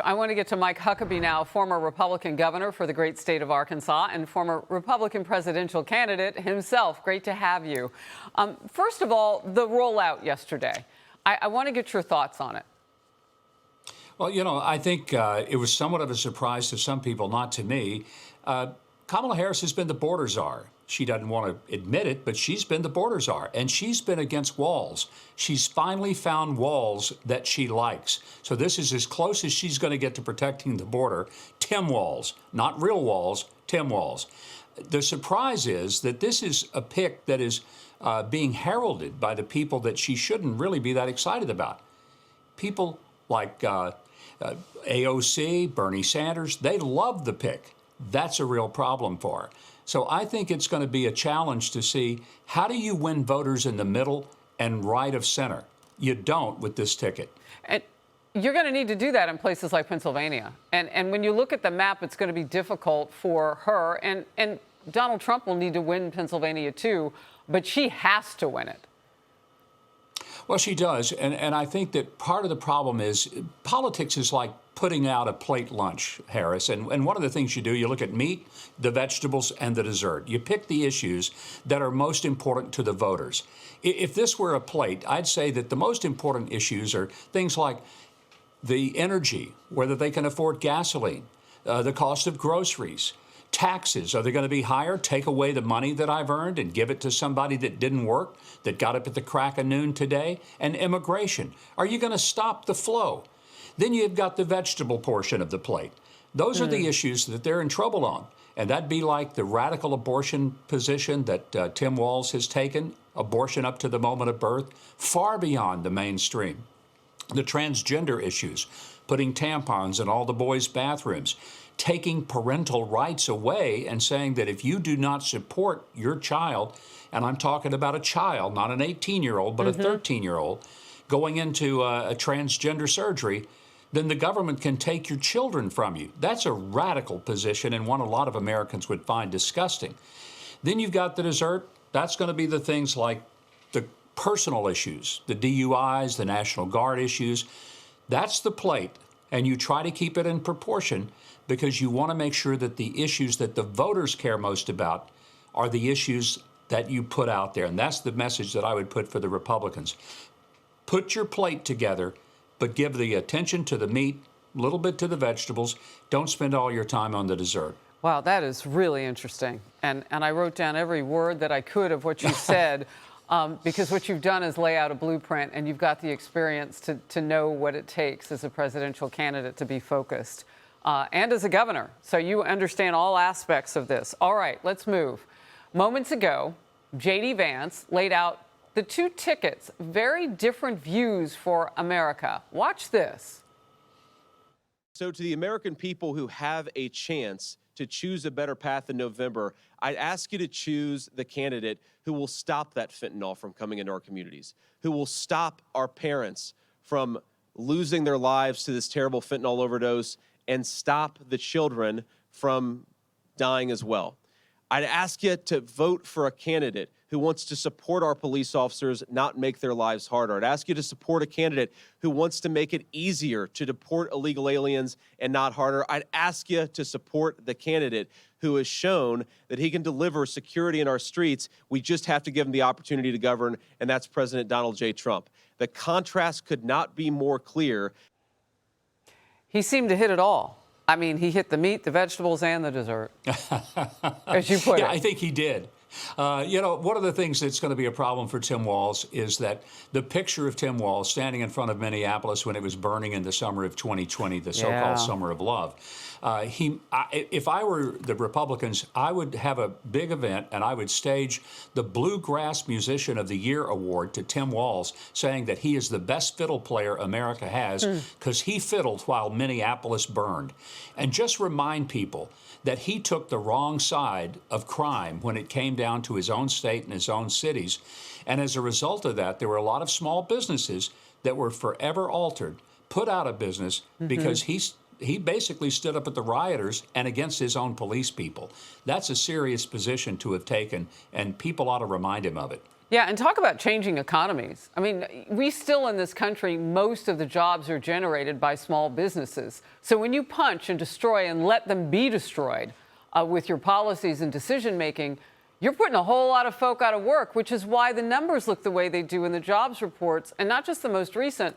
I want to get to Mike Huckabee now, former Republican governor for the great state of Arkansas and former Republican presidential candidate himself. Great to have you. First of all, the rollout yesterday. I want to get your thoughts on it. Well, you know, I think it was somewhat of a surprise to some people, not to me. Kamala Harris has been the border czar. She doesn't want to admit it, but she's been the border czar, and she's been against Walz. She's finally found Walz that she likes. So this is as close as she's going to get to protecting the border. Tim Walz, not real Walz, Tim Walz. The surprise is that this is a pick that is being heralded by the people that she shouldn't really be that excited about. People like AOC, Bernie Sanders, they love the pick. That's a real problem for her. So I think it's going to be a challenge to see how do you win voters in the middle and right of center. You don't with this ticket. And you're going to need to do that in places like Pennsylvania. And when you look at the map, it's going to be difficult for her. And Donald Trump will need to win Pennsylvania too, but she has to win it. Well, she does. And I think that part of the problem is politics is like putting out a plate lunch, Harris. And one of the things you do, you look at meat, the vegetables, and the dessert. You pick the issues that are most important to the voters. If this were a plate, I'd say that the most important issues are things like the energy, whether they can afford gasoline, the cost of groceries, taxes. Are they going to be higher? Take away the money that I've earned and give it to somebody that didn't work, that got up at the crack of noon today? And immigration. Are you going to stop the flow? Then you've got the vegetable portion of the plate. Those are the issues that they're in trouble on. And that'd be like the radical abortion position that Tim Walz has taken, abortion up to the moment of birth, far beyond the mainstream. The transgender issues, putting tampons in all the boys' bathrooms, taking parental rights away and saying that if you do not support your child, and I'm talking about a child, not an 18-year-old, but a 13-year-old, going into a transgender surgery, then the government can take your children from you. That's a radical position and one a lot of Americans would find disgusting. Then you've got the dessert. That's going to be the things like the personal issues, the DUIs, the National Guard issues. That's the plate, and you try to keep it in proportion because you want to make sure that the issues that the voters care most about are the issues that you put out there. And that's the message that I would put for the Republicans. Put your plate together, but give the attention to the meat, a little bit to the vegetables. Don't spend all your time on the dessert. Wow, that is really interesting. And I wrote down every word that I could of what you said because what you've done is lay out a blueprint and you've got the experience to know what it takes as a presidential candidate to be focused and as a governor. So you understand all aspects of this. All right, let's move. Moments ago, J.D. Vance laid out the two tickets, very different views for America. Watch this. So to the American people who have a chance to choose a better path in November, I'd ask you to choose the candidate who will stop that fentanyl from coming into our communities, who will stop our parents from losing their lives to this terrible fentanyl overdose and stop the children from dying as well. I'd ask you to vote for a candidate who wants to support our police officers, not make their lives harder. I'd ask you to support a candidate who wants to make it easier to deport illegal aliens and not harder. I'd ask you to support the candidate who has shown that he can deliver security in our streets. We just have to give him the opportunity to govern, and that's President Donald J. Trump. The contrast could not be more clear. He seemed to hit it all. I mean, he hit the meat, the vegetables, and the dessert, as you put it. Yeah, I think he did. You know, one of the things that's going to be a problem for Tim Walz is that the picture of Tim Walz standing in front of Minneapolis when it was burning in the summer of 2020, the so-called Summer of Love. If I were the Republicans, I would have a big event and I would stage the Bluegrass Musician of the Year award to Tim Walz, saying that he is the best fiddle player America has because he fiddled while Minneapolis burned. And just remind people that he took the wrong side of crime when it came down to his own state and his own cities. And as a result of that, there were a lot of small businesses that were forever altered, put out of business because he basically stood up at the rioters and against his own police people. That's a serious position to have taken, and people ought to remind him of it. Yeah, and talk about changing economies. I mean, we still in this country, most of the jobs are generated by small businesses. So when you punch and destroy and let them be destroyed with your policies and decision making, you're putting a whole lot of folk out of work, which is why the numbers look the way they do in the jobs reports, and not just the most recent,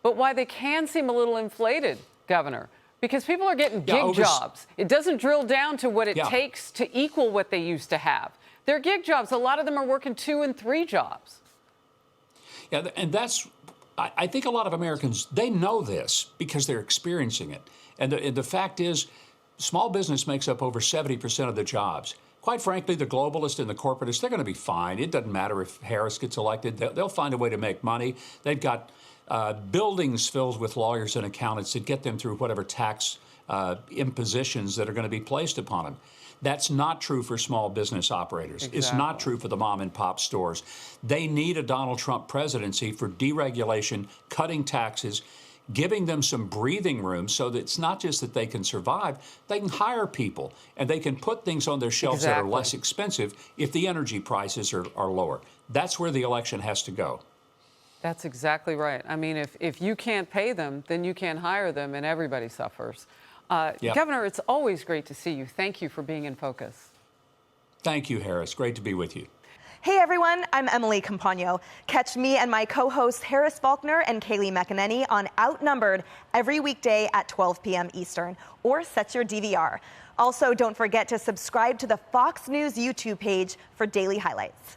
but why they can seem a little inflated, Governor, because people are getting gig jobs. It doesn't drill down to what it takes to equal what they used to have. They're gig jobs. A lot of them are working 2 and 3 jobs. Yeah, and I think a lot of Americans, they know this because they're experiencing it. And the fact is, small business makes up over 70% of the jobs. Quite frankly, the globalists and the corporatists, they're going to be fine. It doesn't matter if Harris gets elected. They'll find a way to make money. They've got buildings filled with lawyers and accountants that get them through whatever tax impositions that are going to be placed upon them. That's not true for small business operators. Exactly. It's not true for the mom and pop stores. They need a Donald Trump presidency for deregulation, cutting taxes, giving them some breathing room so that it's not just that they can survive, they can hire people and they can put things on their shelves that are less expensive if the energy prices are lower. That's where the election has to go. That's exactly right. I mean, if you can't pay them, then you can't hire them and everybody suffers. Governor, it's always great to see you. Thank you for being in focus. Thank you, Harris. Great to be with you. Hey everyone, I'm Emily Campagno. Catch me and my co-hosts Harris Faulkner and Kaylee McEnany on Outnumbered every weekday at 12 p.m. Eastern, or set your DVR. Also, don't forget to subscribe to the Fox News YouTube page for daily highlights.